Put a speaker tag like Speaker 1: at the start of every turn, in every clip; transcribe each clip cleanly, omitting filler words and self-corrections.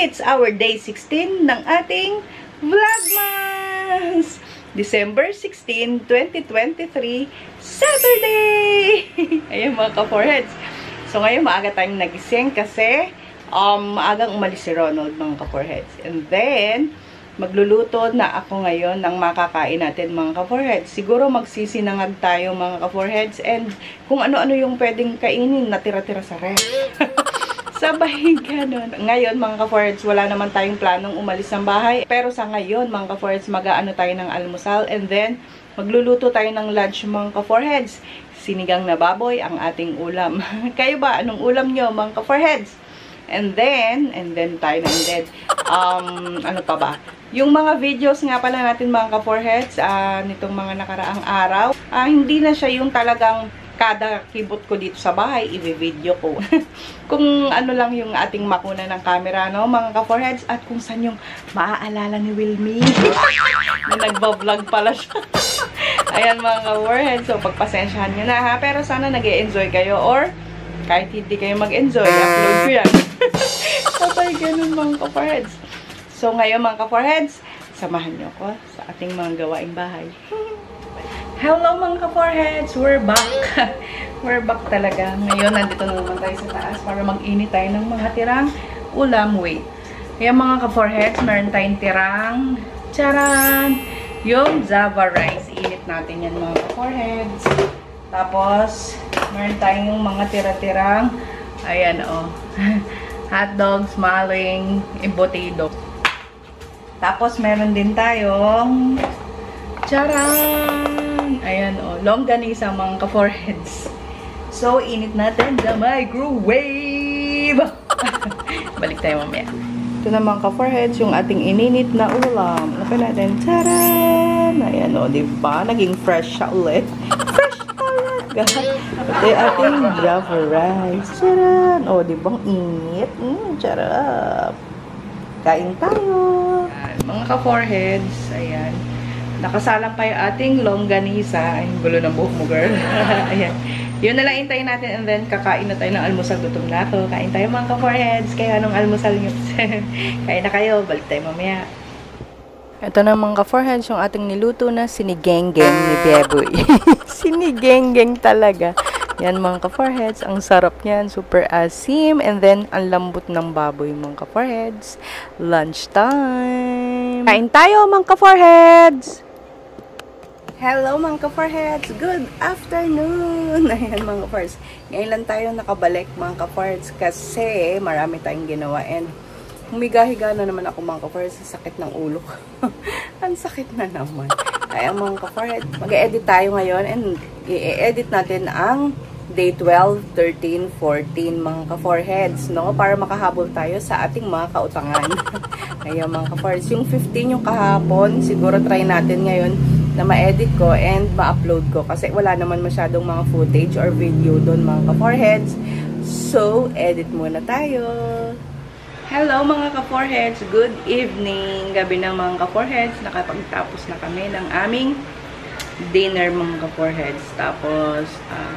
Speaker 1: It's our day 16 ng ating Vlogmas! December 16, 2023, Saturday! Ayan mga ka-foreheads. So ngayon maaga tayong nagising kasi maagang umalis si Ronald mga ka-foreheads. And then, magluluto na ako ngayon ng makakain natin mga ka-foreheads. Siguro magsisinangag tayo mga ka-foreheads and kung ano-ano yung pwedeng kainin na tira-tira sa ref. Sabay ganun. Ngayon mga ka-foreheads, wala naman tayong planong umalis ng bahay. Pero sa ngayon mga ka-foreheads, mag-aano tayo ng almusal and then magluluto tayo ng lunch mga ka-foreheads. Sinigang na baboy ang ating ulam. Kayo ba? Anong ulam nyo mga ka-foreheads? And then tayo na ended. Ano pa ba? Yung mga videos nga pala natin mga ka-foreheads, nitong mga nakaraang araw, hindi na siya yung talagang kada kibot ko dito sa bahay, i-video ko. Kung ano lang yung ating makuna ng camera, no, mga ka-foreheads, at kung saan yung maaalala ni Wilmy. Na nagbablog pala siya. Ayan mga ka-foreheads, so pagpasensyahan nyo na ha, pero sana nag-e-enjoy kayo or kahit hindi kayo mag-enjoy, upload ko yan. Sabay ganun mga ka-foreheads. So ngayon mga ka-foreheads, samahan nyo ko sa ating mga gawaing bahay. Hello mga ka-foreheads! We're back! We're back talaga. Ngayon, nandito na naman tayo sa taas para mag-init tayo ng mga tirang ulam. Wait. Kaya mga ka-foreheads, meron tayong tirang charan! Yung Java rice. Init natin yan mga ka-foreheads. Tapos, meron tayong mga tira-tirang ayan o. Hotdogs, maling, embutido. Tapos, meron din tayong charan! Ayan o, longganisa mga ka-foreheads. So, init natin sa microwave! Balik tayo mamaya. Ito na mga ka-foreheads, yung ating ininit na ulam. Ano pa natin? Charan! Ayan o, diba? Naging fresh siya ulit. Fresh talaga! Ito yung ating Java rice. Charan! O, diba? Init? Charap! Kain tayo! Ayan, mga ka-foreheads, ayan. Nakasalang pa yung ating longganisa. Ay, gulo ng buhok mo, girl. Ayan. Yun na lang hintayin natin and then kakain na tayo ng almusal. Gutom na ako. Kain tayo mga ka-foreheads. Kaya anong almusal nyo? Kain na kayo. Balik tayo mamaya. Ito na mga ka-foreheads, yung ating niluto na sinigenggeng ni Beboy. Sinigenggeng talaga. Yan mga ka-foreheads. Ang sarap niyan. Super asim. And then, ang lambot ng baboy mga ka-foreheads. Lunch time. Kain tayo mga ka-foreheads. Hello mga ka-foreheads! Good afternoon! Ayan mga ka-foreheads. Ngayon lang tayo nakabalik mga ka-foreheads kasi marami tayong ginawa and humiga-higa na naman ako mga ka-foreheads sa sakit ng ulo ko. Ang sakit na naman. Kaya mga ka-foreheads, mag-e-edit tayo ngayon and i-edit natin ang day 12, 13, 14 mga ka-foreheads, no? Para makahabol tayo sa ating mga kautangan. Kaya mga ka-foreheads, yung 15 yung kahapon, siguro try natin ngayon na ma-edit ko and ma-upload ko kasi wala naman masyadong mga footage or video doon mga ka-foreheads. So, edit muna tayo. Hello mga ka-foreheads! Good evening! Gabi na mga ka-foreheads. Nakapagtapos na kami ng aming dinner mga ka-foreheads. Tapos,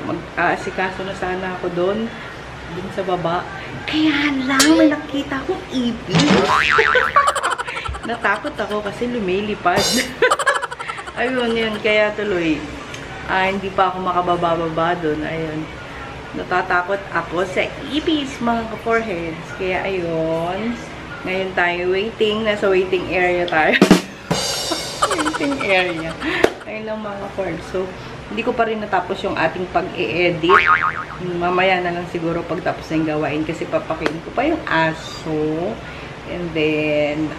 Speaker 1: mag-aasikaso na sana ako doon sa baba. Kaya lang, may nakita akong ipis. Natakot ako kasi lumilipad. Ayun, yun. Kaya tuloy, hindi pa ako makababa-baba doon. Ayun. Natatakot ako sa ipis, mga ka-foreheads. Kaya, ayun. Ngayon tayo waiting. Nasa waiting area tayo. Waiting area. Ayun lang, mga ka-foreheads. So, hindi ko pa rin natapos yung ating pag-e-edit. Mamaya na lang siguro pagtapos ng gawain kasi papakin ko pa yung aso. And then,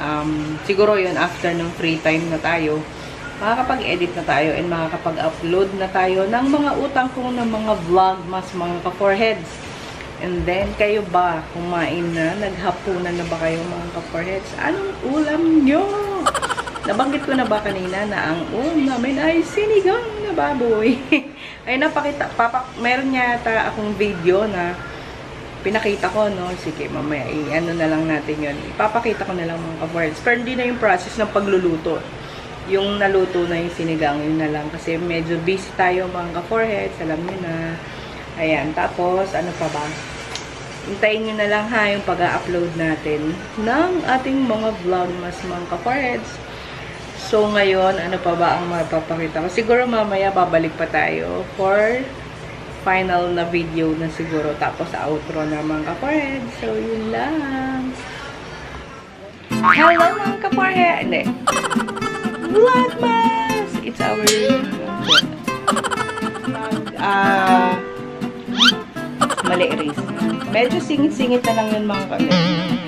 Speaker 1: siguro yun, after ng free time na tayo, makakapag-edit na tayo and makakapag-upload na tayo ng mga utang ko ng mga vlogmas mga ka-foreheads. And then, kayo ba? Kumain na? Naghapunan na ba kayo mga ka-foreheads? Anong ulam nyo? Nabanggit ko na ba kanina na ang ulam namin ay sinigang na baboy? Ay, napakita. Meron yata akong video na pinakita ko, no? Sige, mamaya, ano na lang natin yun. Ipapakita ko na lang mga ka-foreheads. Pero hindi na yung process ng pagluluto. Yung naluto na yung sinigang, yun na lang. Kasi medyo busy tayo mga ka-foreheads. Alam nyo na. Ayan. Tapos, ano pa ba? hintayin nyo na lang ha yung pag-upload natin ng ating mga vlogmas mga ka-foreheads. So ngayon, ano pa ba ang mapapakita ko? Siguro mamaya babalik pa tayo for final na video na siguro. Tapos outro na mga ka-foreheads. So yun lang. Hello mga ka-foreheads! Hindi. Vlogmas! It's our... mali, Riz. Medyo singit-singit na lang yun mga ka-foreheads.